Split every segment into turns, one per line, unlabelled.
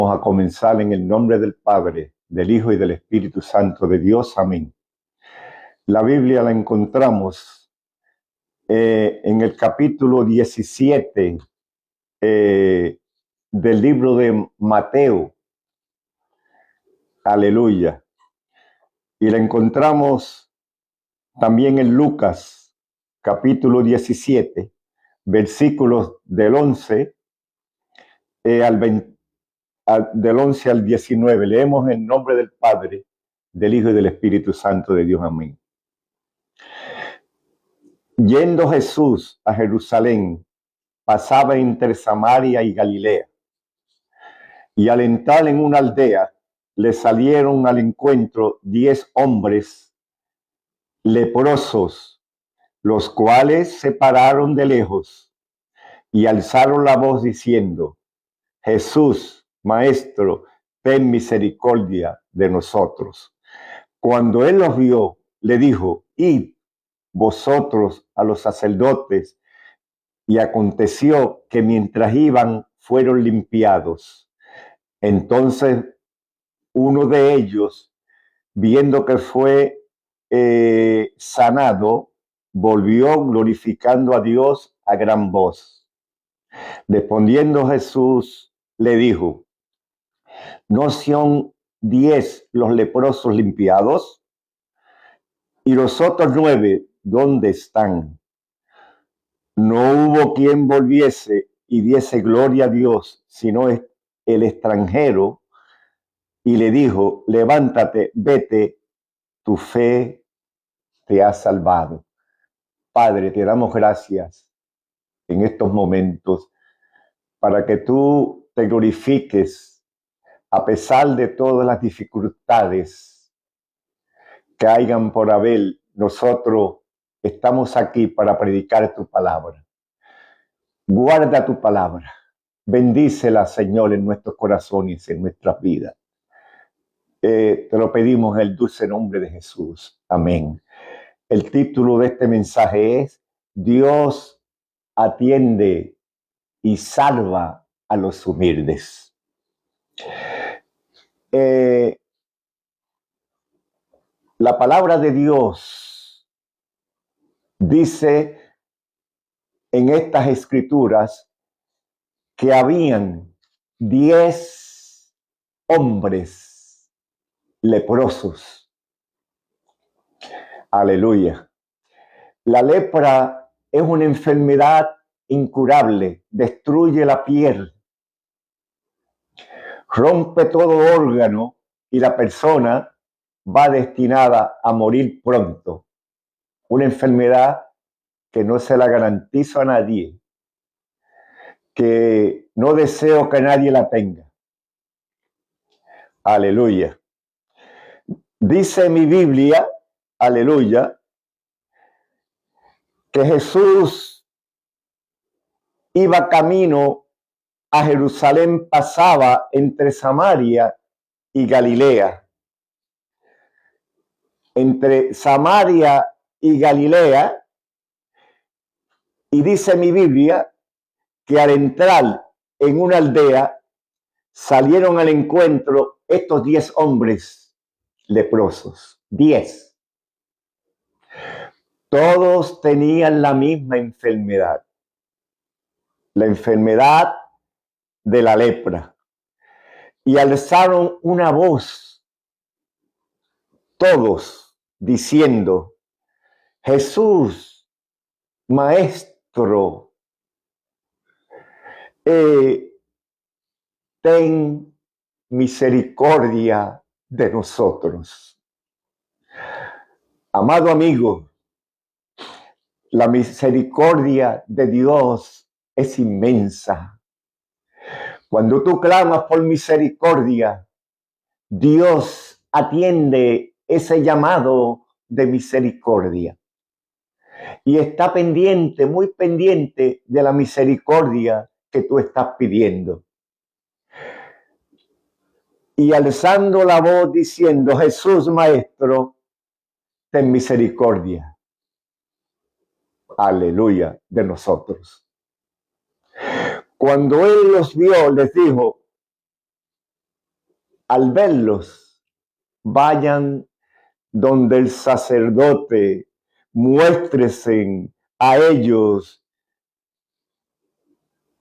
Vamos a comenzar en el nombre del Padre, del Hijo y del Espíritu Santo de Dios. Amén. La Biblia la encontramos en el capítulo 17 del libro de Mateo. Aleluya. Y la encontramos también en Lucas, capítulo 17, versículos del 11 del 11 al 19. Leemos en nombre del Padre, del Hijo y del Espíritu Santo de Dios. Amén. Yendo Jesús a Jerusalén, pasaba entre Samaria y Galilea. Y al entrar en una aldea, le salieron al encuentro 10 hombres leprosos, los cuales se pararon de lejos y alzaron la voz diciendo: Jesús, Maestro, ten misericordia de nosotros. Cuando él los vio, le dijo: Id vosotros a los sacerdotes. Y aconteció que mientras iban, fueron limpiados. Entonces uno de ellos, viendo que fue sanado, volvió glorificando a Dios a gran voz. Respondiendo Jesús, le dijo: ¿no son 10 los leprosos limpiados? ¿Y los otros 9 dónde están? No hubo quien volviese y diese gloria a Dios, sino el extranjero, y le dijo: levántate, vete, tu fe te ha salvado. Padre, te damos gracias en estos momentos para que tú te glorifiques a pesar de todas las dificultades que hayan por haber. Nosotros estamos aquí para predicar tu palabra. Guarda tu palabra. Bendícela, Señor, en nuestros corazones, en nuestras vidas. Te lo pedimos en el dulce nombre de Jesús. Amén. El título de este mensaje es: Dios atiende y salva a los humildes. La palabra de Dios dice en estas escrituras que habían 10 hombres leprosos. Aleluya. La lepra es una enfermedad incurable, destruye la piel, rompe todo órgano y la persona va destinada a morir pronto. Una enfermedad que no se la garantizo a nadie, que no deseo que nadie la tenga. Aleluya. Dice mi Biblia, aleluya, que Jesús iba camino a Jerusalén, pasaba entre Samaria y Galilea. Entre Samaria y Galilea, y dice mi Biblia que al entrar en una aldea salieron al encuentro estos 10 hombres leprosos. 10. Todos tenían la misma enfermedad, la enfermedad de la lepra, y alzaron una voz todos diciendo: Jesús, Maestro, ten misericordia de nosotros. Amado amigo, la misericordia de Dios es inmensa. Cuando tú clamas por misericordia, Dios atiende ese llamado de misericordia y está pendiente, muy pendiente de la misericordia que tú estás pidiendo. Y alzando la voz diciendo: Jesús, Maestro, ten misericordia. Aleluya, de nosotros. Cuando él los vio, les dijo: al verlos, vayan donde el sacerdote, muéstrese a ellos,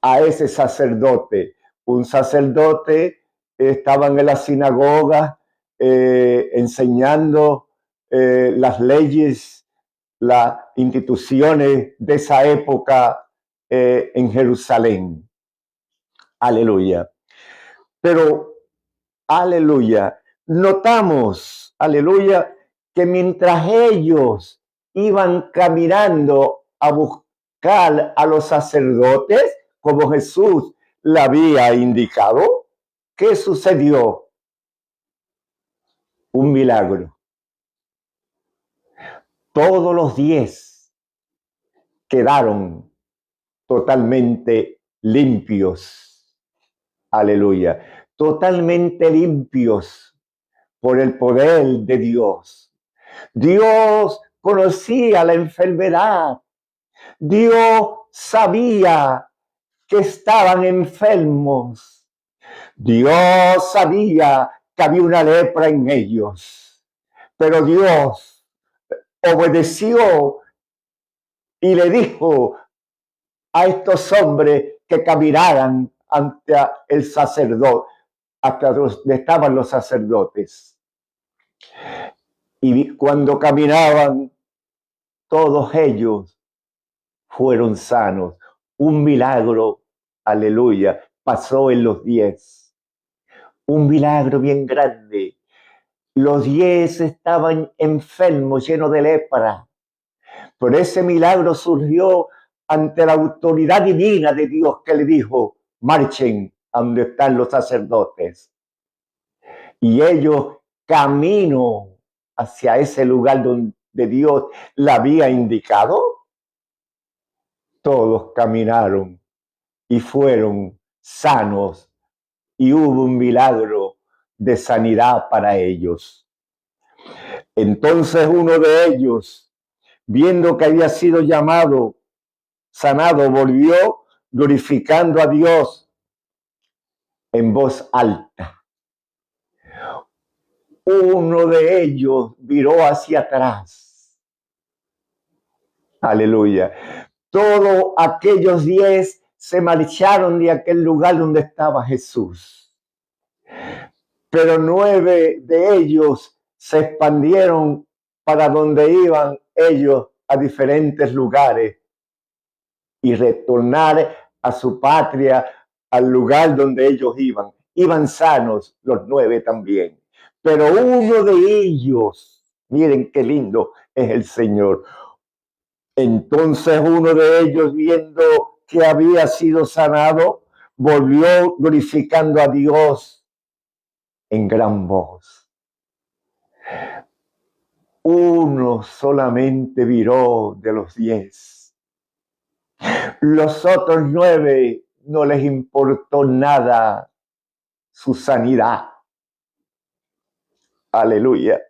a ese sacerdote. Un sacerdote estaba en la sinagoga enseñando las leyes, las instituciones de esa época en Jerusalén. Aleluya. Pero, aleluya, notamos, aleluya, que mientras ellos iban caminando a buscar a los sacerdotes, como Jesús le había indicado, ¿qué sucedió? Un milagro. Todos los 10 quedaron totalmente limpios. Aleluya. Totalmente limpios por el poder de Dios. Dios conocía la enfermedad. Dios sabía que estaban enfermos. Dios sabía que había una lepra en ellos. Pero Dios obedeció y le dijo a estos hombres que caminaran ante el sacerdote, hasta donde estaban los sacerdotes. Y cuando caminaban, todos ellos fueron sanos. Un milagro, aleluya, pasó en los 10. Un milagro bien grande. Los 10 estaban enfermos, llenos de lepra. Pero ese milagro surgió ante la autoridad divina de Dios, que le dijo: marchen a donde están los sacerdotes. Y ellos, camino hacia ese lugar donde Dios le había indicado, todos caminaron y fueron sanos, y hubo un milagro de sanidad para ellos. Entonces uno de ellos, viendo que había sido llamado, sanado, volvió glorificando a Dios en voz alta. Uno de ellos viró hacia atrás. Aleluya. Todos aquellos 10 se marcharon de aquel lugar donde estaba Jesús. Pero 9 de ellos se expandieron para donde iban ellos, a diferentes lugares, y retornar a su patria, al lugar donde ellos iban. Iban sanos los 9 también. Pero uno de ellos, miren qué lindo es el Señor. Entonces uno de ellos, viendo que había sido sanado, volvió glorificando a Dios en gran voz. Uno solamente viró de los 10. Los otros 9 no les importó nada su sanidad. Aleluya.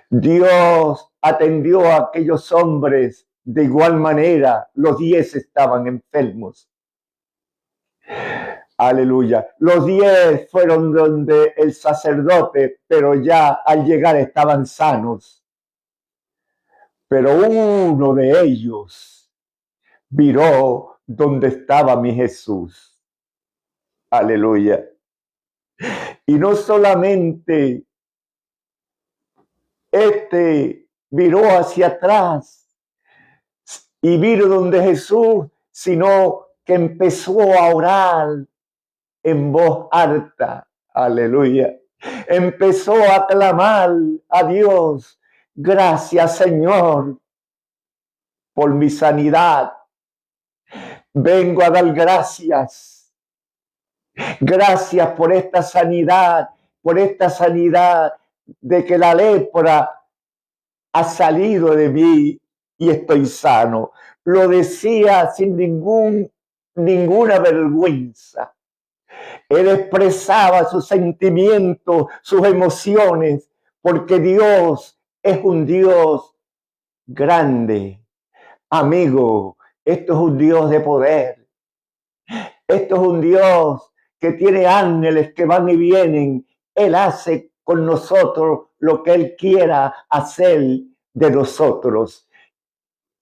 Dios atendió a aquellos hombres de igual manera. Los 10 estaban enfermos. Aleluya. Los 10 fueron donde el sacerdote, pero ya al llegar estaban sanos. Pero uno de ellos viró donde estaba mi Jesús. Aleluya. Y no solamente viró hacia atrás y vino donde Jesús, sino que empezó a orar en voz alta. Aleluya. Empezó a clamar a Dios: gracias, Señor, por mi sanidad. Vengo a dar gracias. Gracias por esta sanidad de que la lepra ha salido de mí y estoy sano. Lo decía sin ninguna vergüenza. Él expresaba sus sentimientos, sus emociones, porque Dios es un Dios grande. Amigo, esto es un Dios de poder. Esto es un Dios que tiene ángeles que van y vienen. Él hace con nosotros lo que Él quiera hacer de nosotros.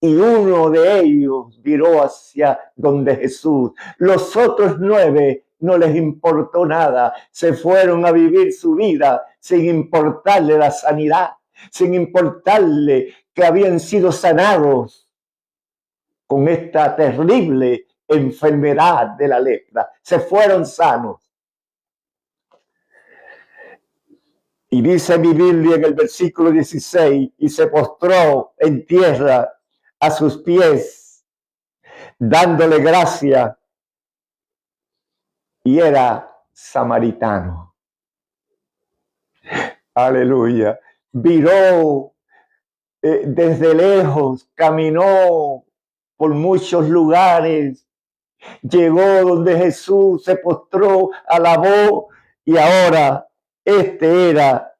Y uno de ellos viró hacia donde Jesús. Los otros 9 no les importó nada. Se fueron a vivir su vida sin importarle la sanidad, sin importarle que habían sido sanados con esta terrible enfermedad de la lepra. Se fueron sanos. Y dice mi Biblia en el versículo 16, y se postró en tierra a sus pies, dándole gracia, y era samaritano. Aleluya. Viró desde lejos, caminó por muchos lugares, llegó donde Jesús, se postró, alabó, y ahora este era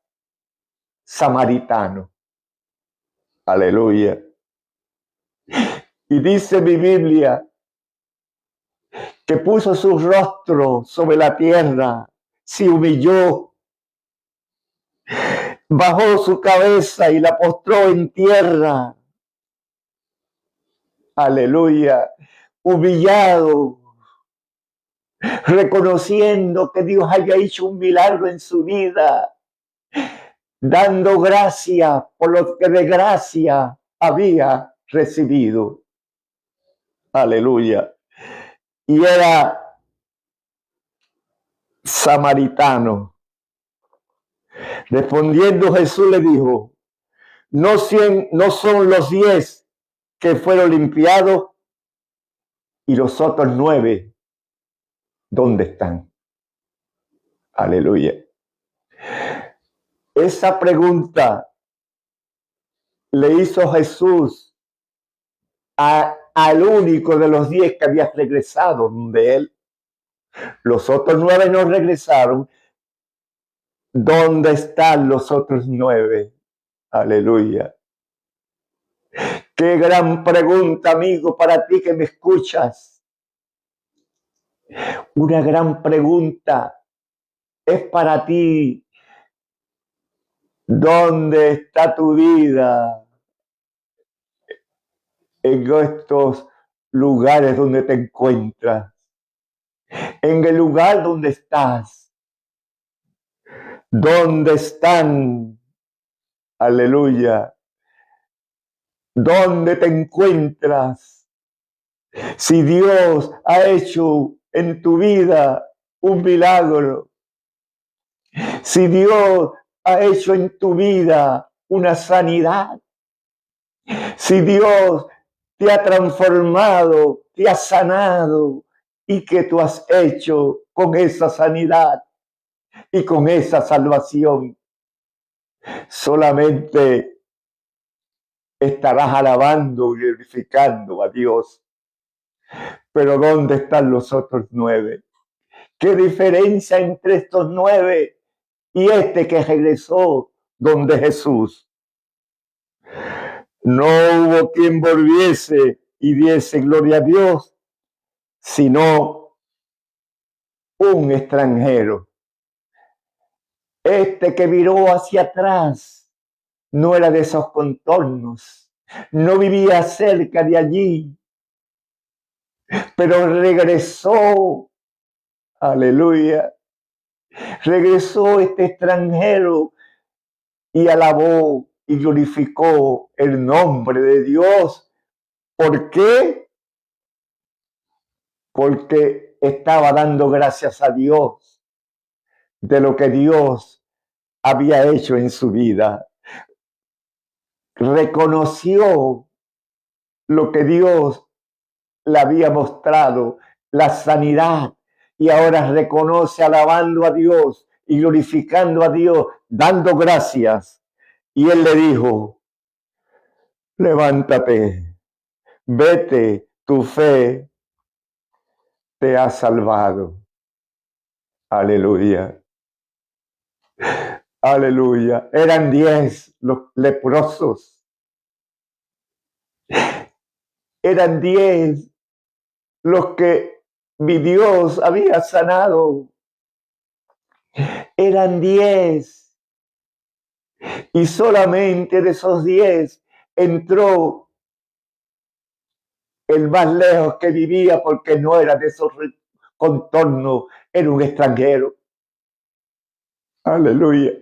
samaritano. Aleluya. Y dice mi Biblia que puso su rostro sobre la tierra, se humilló, bajó su cabeza y la postró en tierra. Aleluya. Humillado, reconociendo que Dios haya hecho un milagro en su vida, dando gracias por lo que de gracia había recibido. Aleluya. Y era samaritano. Respondiendo Jesús le dijo, no son los 10 que fueron limpiados, y los otros 9, ¿dónde están? Aleluya. Esa pregunta le hizo Jesús al único de los 10 que había regresado de él. Los otros 9 no regresaron. ¿Dónde están los otros 9? Aleluya. Qué gran pregunta, amigo, para ti que me escuchas. Una gran pregunta es para ti. ¿Dónde está tu vida? En estos lugares donde te encuentras. En el lugar donde estás. ¿Dónde están? Aleluya. ¿Dónde te encuentras? Si Dios ha hecho en tu vida un milagro, si Dios ha hecho en tu vida una sanidad, si Dios te ha transformado, te ha sanado, y que tú has hecho con esa sanidad y con esa salvación, solamente estarás alabando y glorificando a Dios. Pero ¿dónde están los otros 9? ¿Qué diferencia entre estos 9 y este que regresó donde Jesús? No hubo quien volviese y diese gloria a Dios, sino un extranjero. Este que viró hacia atrás no era de esos contornos, no vivía cerca de allí, pero regresó. Aleluya. Regresó este extranjero y alabó y glorificó el nombre de Dios. ¿Por qué? Porque estaba dando gracias a Dios de lo que Dios había hecho en su vida. Reconoció lo que Dios le había mostrado, la sanidad, y ahora reconoce alabando a Dios y glorificando a Dios, dando gracias. Y él le dijo, levántate, vete, tu fe te ha salvado. Aleluya. Aleluya. Eran 10 los leprosos. Eran 10 los que mi Dios había sanado. Eran 10 y solamente de esos 10 entró el más lejos que vivía porque no era de esos contornos, era un extranjero. Aleluya.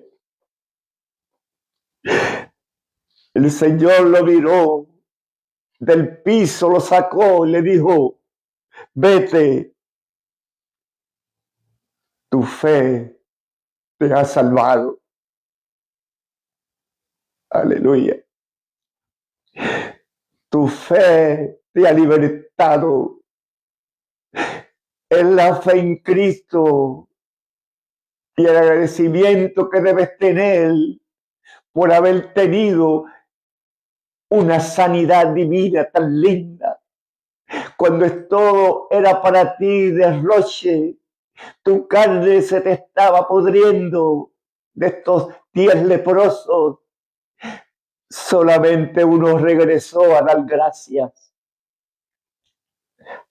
El Señor lo miró del piso, lo sacó y le dijo, vete, tu fe te ha salvado. Aleluya. Tu fe te ha libertado. Es la fe en Cristo y el agradecimiento que debes tener por haber tenido una sanidad divina tan linda. Cuando todo era para ti derroche, tu carne se te estaba pudriendo de estos 10 leprosos. Solamente uno regresó a dar gracias.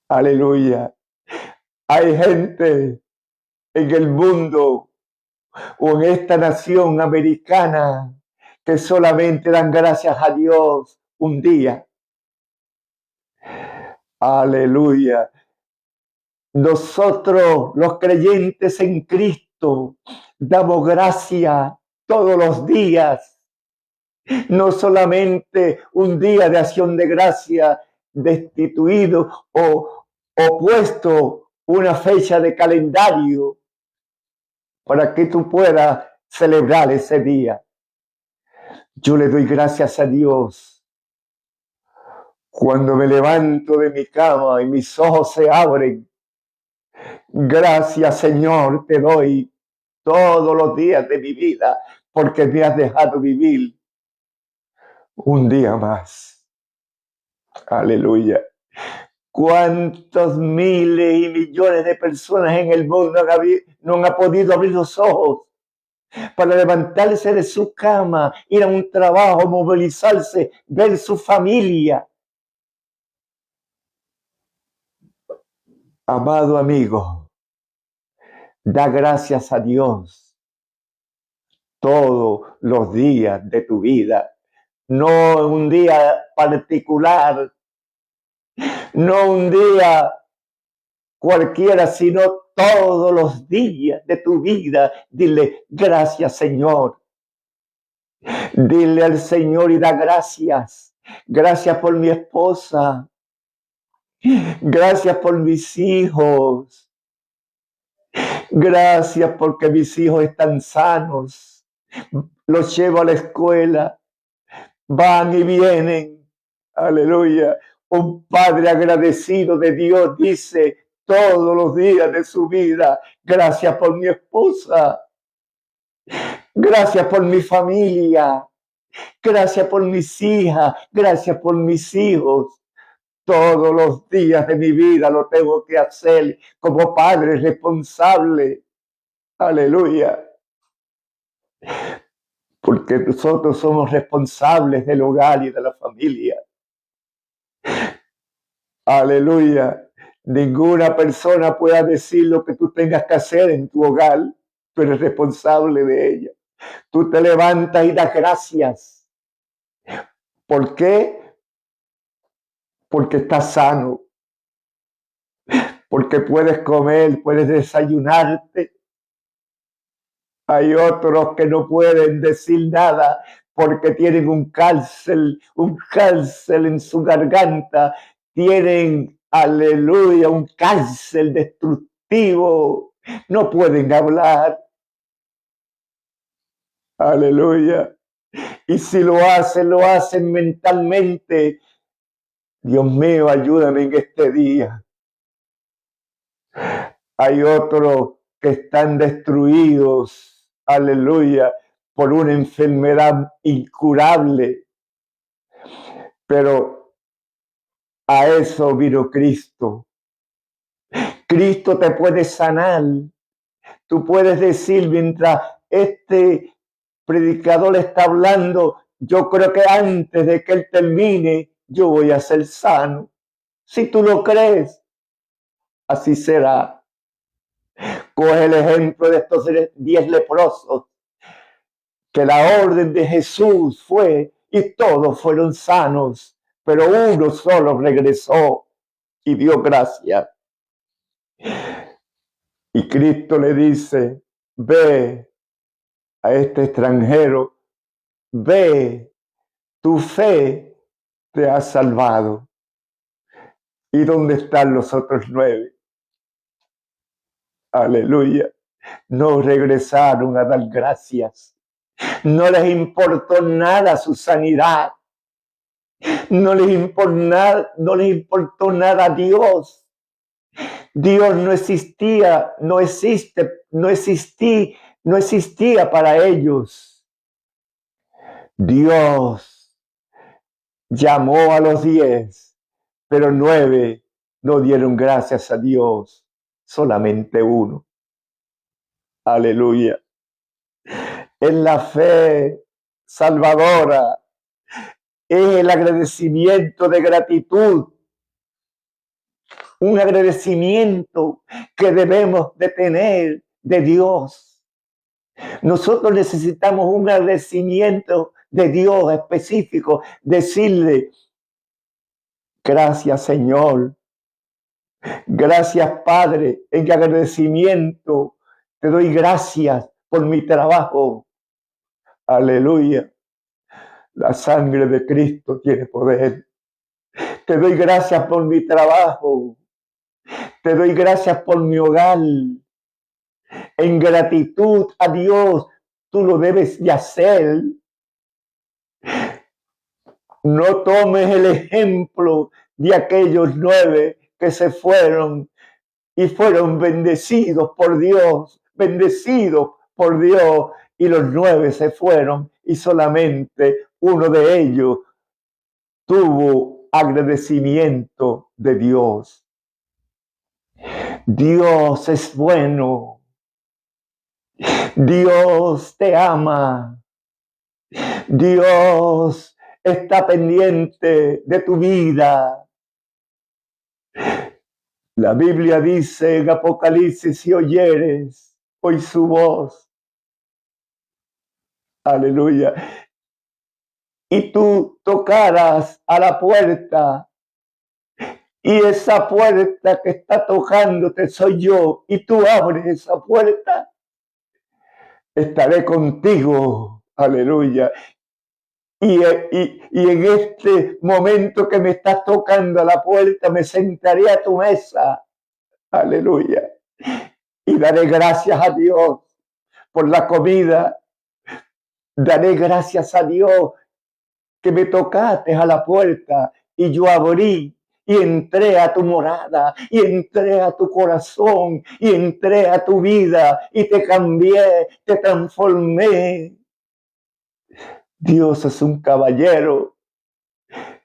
Aleluya. Hay gente en el mundo o en esta nación americana que solamente dan gracias a Dios un día. Aleluya. Nosotros, los creyentes en Cristo, damos gracias todos los días. No solamente un día de acción de gracia destituido o puesto una fecha de calendario para que tú puedas celebrar ese día. Yo le doy gracias a Dios cuando me levanto de mi cama y mis ojos se abren. Gracias, Señor, te doy todos los días de mi vida porque me has dejado vivir un día más. Aleluya. ¿Cuántos miles y millones de personas en el mundo no han podido abrir los ojos para levantarse de su cama, ir a un trabajo, movilizarse, ver su familia? Amado amigo, da gracias a Dios todos los días de tu vida, no un día particular, no un día cualquiera, sino todos los días de tu vida. Dile gracias, Señor. Dile al Señor y da gracias. Gracias por mi esposa. Gracias por mis hijos. Gracias porque mis hijos están sanos. Los llevo a la escuela. Van y vienen. Aleluya. Un padre agradecido de Dios dice todos los días de su vida, gracias por mi esposa. Gracias por mi familia. Gracias por mis hijas. Gracias por mis hijos. Todos los días de mi vida lo tengo que hacer como padre responsable. Aleluya. Porque nosotros somos responsables del hogar y de la familia. Aleluya. Ninguna persona pueda decir lo que tú tengas que hacer en tu hogar. Tú eres responsable de ella. Tú te levantas y das gracias. ¿Por qué? Porque estás sano. Porque puedes comer, puedes desayunarte. Hay otros que no pueden decir nada porque tienen un cáncer en su garganta. Tienen, aleluya, un cáncer destructivo. No pueden hablar. Aleluya. Y si lo hacen mentalmente. Dios mío, ayúdame en este día. Hay otros que están destruidos, aleluya, por una enfermedad incurable. Pero a eso vino Cristo. Cristo te puede sanar. Tú puedes decir mientras este predicador está hablando, yo creo que antes de que él termine, yo voy a ser sano. Si tú lo crees, así será. Coge el ejemplo de estos 10 leprosos, que la orden de Jesús fue y todos fueron sanos, pero uno solo regresó y dio gracias. Y Cristo le dice, ve a este extranjero, ve, tu fe te ha salvado. ¿Y dónde están los otros 9? Aleluya. No regresaron a dar gracias. No les importó nada su sanidad. No les importó nada a Dios. Dios no existía, no existía para ellos. Dios llamó a los 10, pero 9 no dieron gracias a Dios, solamente uno. Aleluya. En la fe salvadora es el agradecimiento de gratitud, un agradecimiento que debemos de tener de Dios. Nosotros necesitamos un agradecimiento de Dios específico, decirle, gracias Señor, gracias Padre, en agradecimiento te doy gracias por mi trabajo. Aleluya. La sangre de Cristo tiene poder. Te doy gracias por mi trabajo. Te doy gracias por mi hogar. En gratitud a Dios, tú lo debes de hacer. No tomes el ejemplo de aquellos 9 que se fueron y fueron bendecidos por Dios, y los 9 se fueron y solamente uno de ellos tuvo agradecimiento de Dios. Dios es bueno. Dios te ama. Dios está pendiente de tu vida. La Biblia dice en Apocalipsis, si oyeres hoy su voz. Aleluya. Y tú tocaras a la puerta, y esa puerta que está tocándote soy yo, y tú abres esa puerta, estaré contigo. Aleluya. Y en este momento que me estás tocando a la puerta, me sentaré a tu mesa. Aleluya. Y daré gracias a Dios por la comida. Daré gracias a Dios que me tocaste a la puerta y yo abrí y entré a tu morada y entré a tu corazón y entré a tu vida y te cambié, te transformé. Dios es un caballero.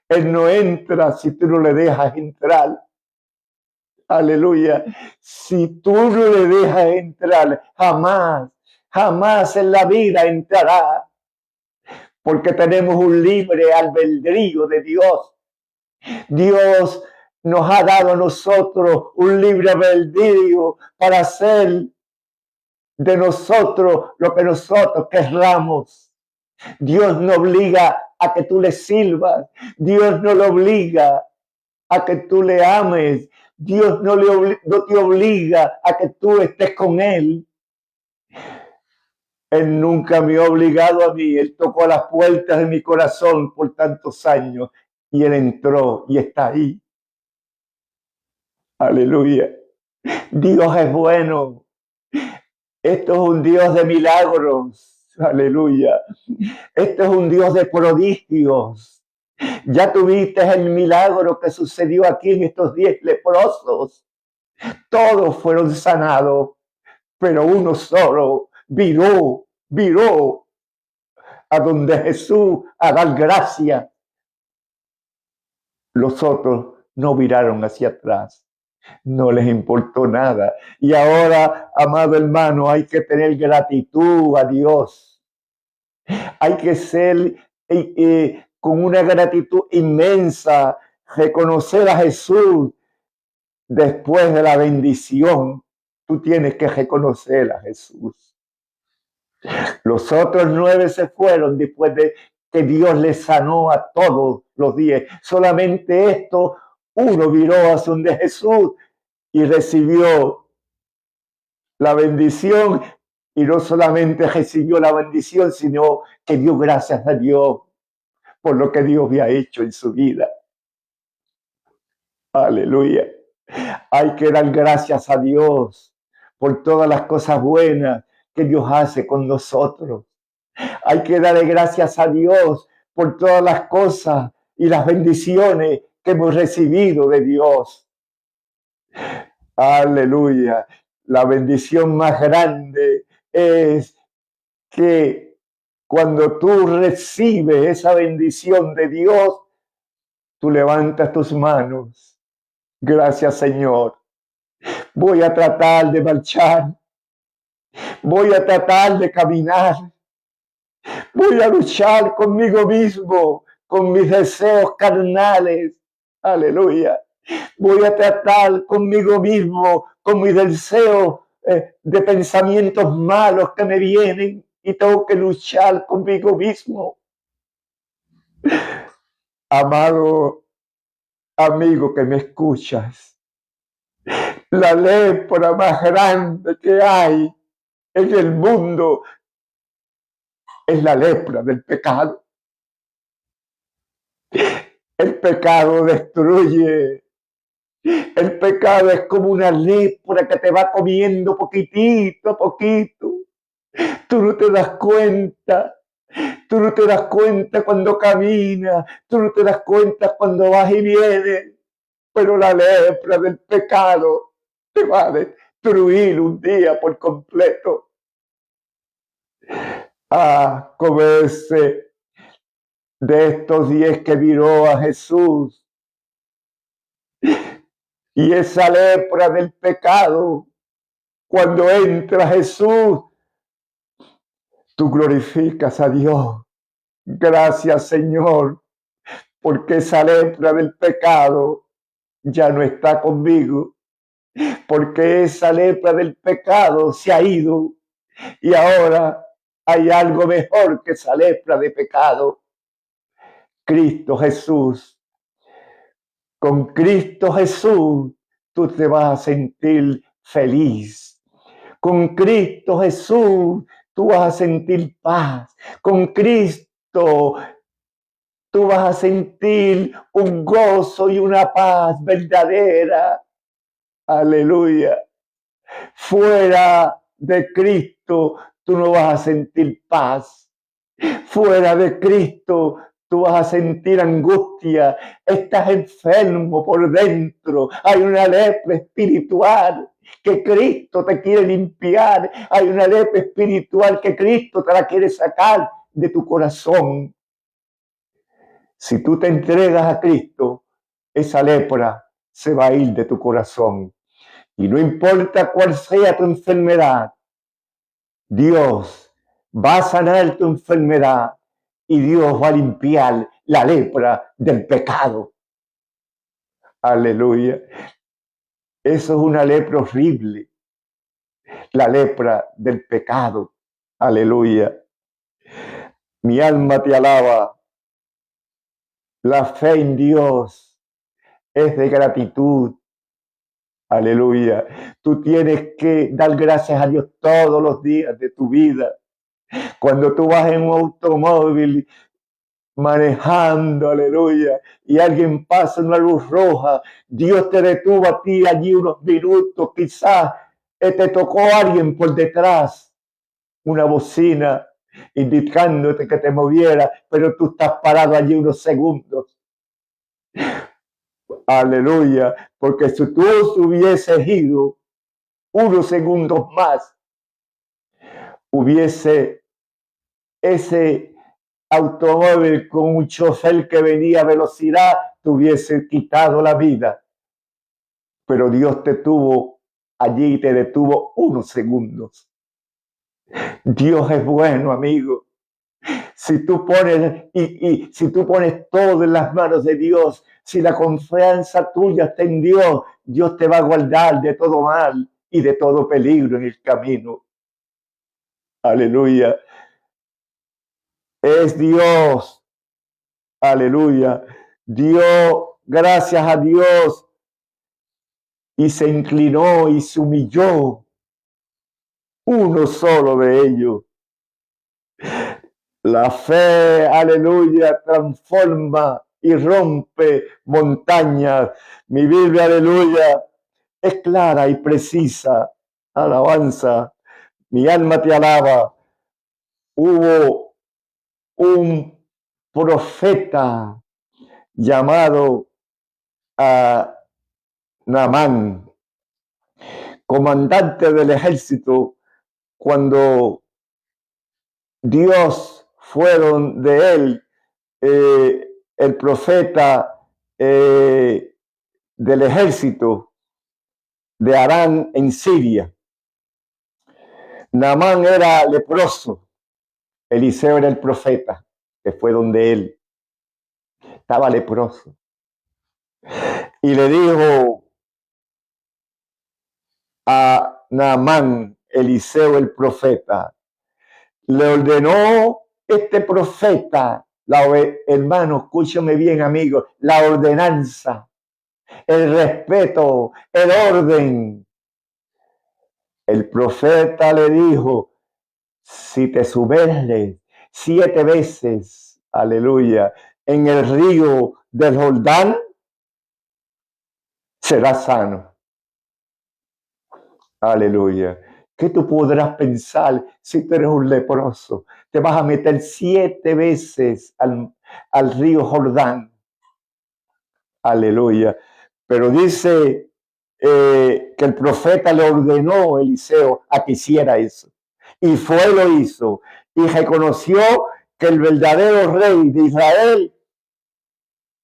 Él no entra si tú no le dejas entrar. Aleluya. Si tú no le dejas entrar, jamás en la vida entrará. Porque tenemos un libre albedrío de Dios. Dios nos ha dado a nosotros un libre albedrío para hacer de nosotros lo que nosotros querramos. Dios no obliga a que tú le sirvas. Dios no le obliga a que tú le ames. Dios no te obliga a que tú estés con Él. Él nunca me ha obligado a mí. Él tocó las puertas de mi corazón por tantos años y Él entró y está ahí. Aleluya. Dios es bueno. Esto es un Dios de milagros. Aleluya. Esto es un Dios de prodigios. Ya tuviste el milagro que sucedió aquí en estos 10 leprosos. Todos fueron sanados, pero uno solo viró a donde Jesús a dar gracias. Los otros no viraron hacia atrás. No les importó nada. Y ahora, amado hermano, hay que tener gratitud a Dios. Hay que ser con una gratitud inmensa, reconocer a Jesús después de la bendición, tú tienes que reconocer a Jesús. Los otros 9 se fueron después de que Dios les sanó a todos los 10. Solamente esto, uno viró hacia donde Jesús y recibió la bendición. Y no solamente recibió la bendición, sino que dio gracias a Dios por lo que Dios había hecho en su vida. Aleluya. Hay que dar gracias a Dios por todas las cosas buenas que Dios hace con nosotros. Hay que darle gracias a Dios por todas las cosas y las bendiciones que hemos recibido de Dios. Aleluya. La bendición más grande es que cuando tú recibes esa bendición de Dios, tú levantas tus manos. Gracias, Señor. Voy a tratar de marchar. Voy a tratar de caminar. Voy a luchar conmigo mismo, con mis deseos carnales. Aleluya. Voy a tratar conmigo mismo, con mis deseos de pensamientos malos que me vienen y tengo que luchar conmigo mismo. Amado amigo que me escuchas, la lepra más grande que hay en el mundo es la lepra del pecado. El pecado destruye. El pecado es como una lepra que te va comiendo poquitito a poquito. Tú no te das cuenta. Tú no te das cuenta cuando caminas. Tú no te das cuenta cuando vas y vienes. Pero la lepra del pecado te va a destruir un día por completo. Como ese de estos 10 que miró a Jesús. Y esa lepra del pecado, cuando entra Jesús, tú glorificas a Dios. Gracias, Señor, porque esa lepra del pecado ya no está conmigo, porque esa lepra del pecado se ha ido y ahora hay algo mejor que esa lepra de pecado. Cristo Jesús. Con Cristo Jesús tú te vas a sentir feliz. Con Cristo Jesús tú vas a sentir paz. Con Cristo tú vas a sentir un gozo y una paz verdadera. Aleluya. Fuera de Cristo tú no vas a sentir paz. Fuera de Cristo tú vas a sentir angustia. Estás enfermo por dentro. Hay una lepra espiritual que Cristo te quiere limpiar. Hay una lepra espiritual que Cristo te la quiere sacar de tu corazón. Si tú te entregas a Cristo, esa lepra se va a ir de tu corazón. Y no importa cuál sea tu enfermedad, Dios va a sanar tu enfermedad y Dios va a limpiar la lepra del pecado. Aleluya. Eso es una lepra horrible. La lepra del pecado. Aleluya. Mi alma te alaba. La fe en Dios es de gratitud. Aleluya. Tú tienes que dar gracias a Dios todos los días de tu vida. Cuando tú vas en un automóvil manejando, aleluya, y alguien pasa una luz roja, Dios te detuvo a ti allí unos minutos, quizás te tocó alguien por detrás, una bocina indicándote que te moviera, pero tú estás parado allí unos segundos. Aleluya, porque si tú hubieses ido unos segundos más, hubiese ese automóvil con un chofer que venía a velocidad, te hubiese quitado la vida. Pero Dios te tuvo allí y te detuvo unos segundos. Dios es bueno, amigo. Si tú pones, si tú pones todo en las manos de Dios, si la confianza tuya está en Dios, Dios te va a guardar de todo mal y de todo peligro en el camino. Aleluya. Es Dios. Aleluya. Dio gracias a Dios y se inclinó y se humilló. Uno solo de ellos. La fe, aleluya, transforma y rompe montañas. Mi Biblia, aleluya, es clara y precisa. Alabanza. Mi alma te alaba. Hubo un profeta llamado a Naamán, comandante del ejército, cuando Dios fueron de él, el profeta del ejército de Aram en Siria. Naamán era leproso, Eliseo era el profeta, que fue donde él estaba leproso. Y le dijo a Naamán, Eliseo el profeta, le ordenó este profeta, hermano, escúchame bien, amigo, la ordenanza, el respeto, el orden. El profeta le dijo, si te sumerges 7 veces, aleluya, en el río del Jordán, serás sano. Aleluya. ¿Qué tú podrás pensar si tú eres un leproso? Te vas a meter 7 veces al río Jordán. Aleluya. Pero dice que el profeta le ordenó a Eliseo a que hiciera eso. Y fue y lo hizo. Y reconoció que el verdadero rey de Israel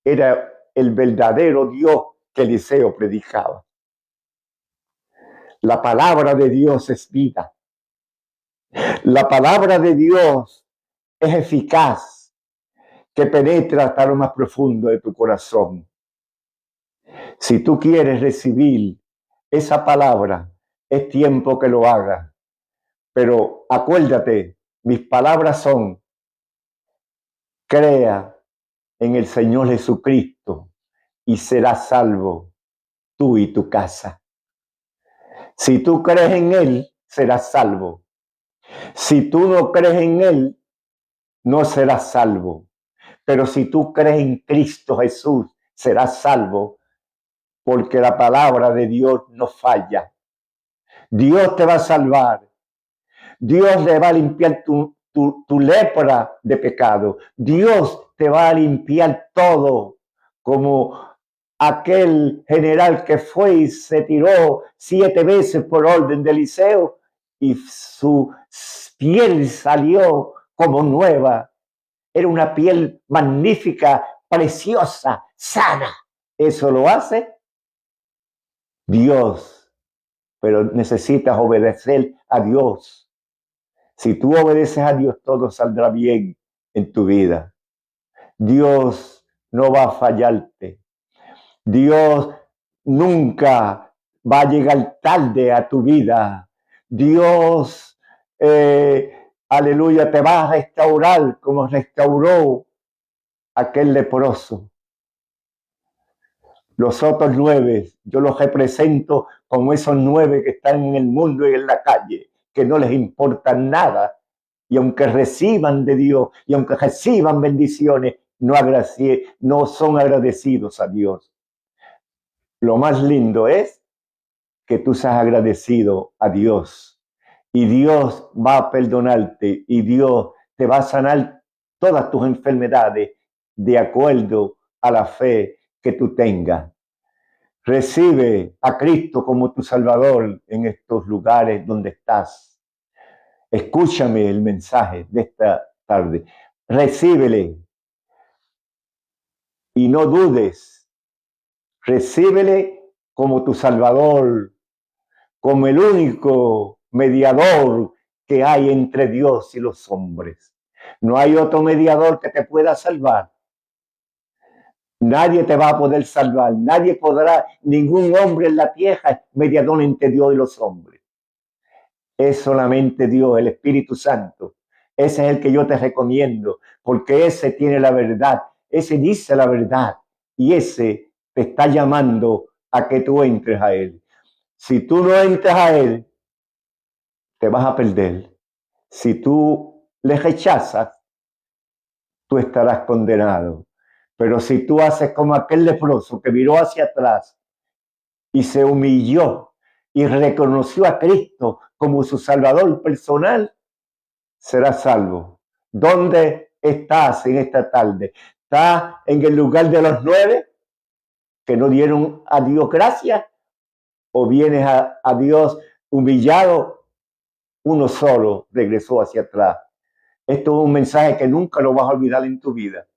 era el verdadero Dios que Eliseo predicaba. La palabra de Dios es vida. La palabra de Dios es eficaz, que penetra hasta lo más profundo de tu corazón. Si tú quieres recibir esa palabra, es tiempo que lo hagas. Pero acuérdate, mis palabras son, crea en el Señor Jesucristo y serás salvo tú y tu casa. Si tú crees en Él, serás salvo. Si tú no crees en Él, no serás salvo. Pero si tú crees en Cristo Jesús, serás salvo, porque la palabra de Dios no falla. Dios te va a salvar. Dios le va a limpiar tu lepra de pecado. Dios te va a limpiar todo, como aquel general que fue y se tiró 7 veces por orden de Eliseo y su piel salió como nueva. Era una piel magnífica, preciosa, sana. ¿Eso lo hace Dios? Pero necesitas obedecer a Dios. Si tú obedeces a Dios, todo saldrá bien en tu vida. Dios no va a fallarte. Dios nunca va a llegar tarde a tu vida. Dios, aleluya, te va a restaurar como restauró aquel leproso. Los otros 9, yo los represento como esos 9 que están en el mundo y en la calle, que no les importa nada. Y aunque reciban de Dios, y aunque reciban bendiciones, no son agradecidos a Dios. Lo más lindo es que tú seas agradecido a Dios. Y Dios va a perdonarte y Dios te va a sanar todas tus enfermedades de acuerdo a la fe que tú tengas. Recibe a Cristo como tu Salvador en estos lugares donde estás. Escúchame el mensaje de esta tarde. Recíbele y no dudes. Recíbele como tu Salvador, como el único mediador que hay entre Dios y los hombres. No hay otro mediador que te pueda salvar. Nadie te va a poder salvar. Nadie podrá, ningún hombre en la tierra es mediador entre Dios y los hombres. Es solamente Dios, el Espíritu Santo. Ese es el que yo te recomiendo, porque ese tiene la verdad, ese dice la verdad y ese te está llamando a que tú entres a Él. Si tú no entras a Él, te vas a perder. Si tú le rechazas, tú estarás condenado. Pero si tú haces como aquel leproso que miró hacia atrás y se humilló y reconoció a Cristo como su Salvador personal, serás salvo. ¿Dónde estás en esta tarde? ¿Estás en el lugar de los 9 que no dieron a Dios gracias? ¿O vienes a Dios humillado? Uno solo regresó hacia atrás. Esto es un mensaje que nunca lo vas a olvidar en tu vida.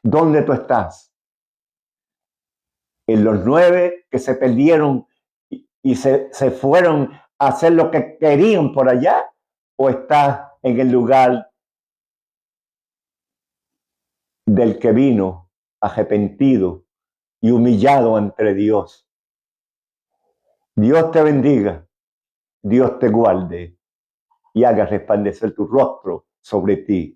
¿Dónde tú estás? ¿En los 9 que se perdieron y se fueron a hacer lo que querían por allá? ¿O estás en el lugar del que vino arrepentido y humillado ante Dios? Dios te bendiga, Dios te guarde y haga resplandecer tu rostro sobre ti.